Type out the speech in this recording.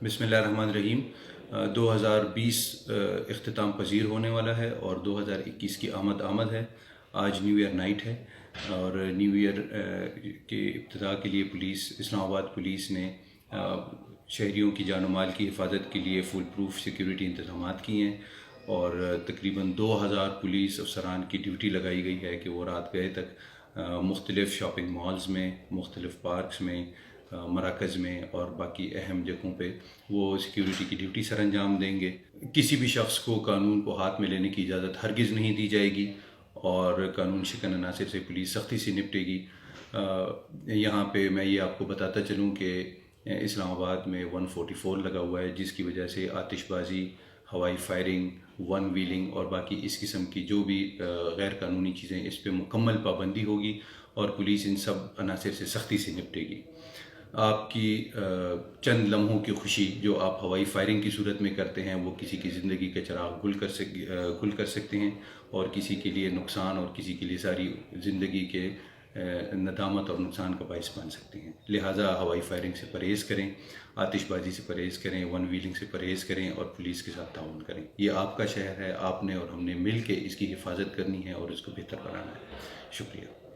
بسم اللہ الرحمن الرحیم۔ 2020 اختتام پذیر ہونے والا ہے اور 2021 کی آمد ہے۔ آج نیو ایئر نائٹ ہے اور نیو ایئر کے ابتدا کے لیے اسلام آباد پولیس نے شہریوں کی جان و مال کی حفاظت کے لیے فل پروف سیکیورٹی انتظامات کیے ہیں اور تقریباً 2000 پولیس افسران کی ڈیوٹی لگائی گئی ہے کہ وہ رات گئے تک مختلف شاپنگ مالز میں، مختلف پارکس میں، مراکز میں اور باقی اہم جگہوں پہ وہ سیکیورٹی کی ڈیوٹی سر انجام دیں گے۔ کسی بھی شخص کو قانون کو ہاتھ میں لینے کی اجازت ہرگز نہیں دی جائے گی اور قانون شکن عناصر سے پولیس سختی سے نپٹے گی۔ یہاں پہ میں یہ آپ کو بتاتا چلوں کہ اسلام آباد میں 144 لگا ہوا ہے، جس کی وجہ سے آتش بازی، ہوائی فائرنگ، ون ویلنگ اور باقی اس قسم کی جو بھی غیر قانونی چیزیں، اس پہ مکمل پابندی ہوگی اور پولیس ان سب عناصر سے سختی سے نپٹے گی۔ آپ کی چند لمحوں کی خوشی جو آپ ہوائی فائرنگ کی صورت میں کرتے ہیں وہ کسی کی زندگی کے چراغ گل کر سکتے ہیں اور کسی کے لیے نقصان اور کسی کے لیے ساری زندگی کے ندامت اور نقصان کا باعث بن سکتے ہیں۔ لہٰذا ہوائی فائرنگ سے پرہیز کریں، آتش بازی سے پرہیز کریں، ون ویلنگ سے پرہیز کریں اور پولیس کے ساتھ تعاون کریں۔ یہ آپ کا شہر ہے، آپ نے اور ہم نے مل کے اس کی حفاظت کرنی ہے اور اس کو بہتر بنانا ہے۔ شکریہ۔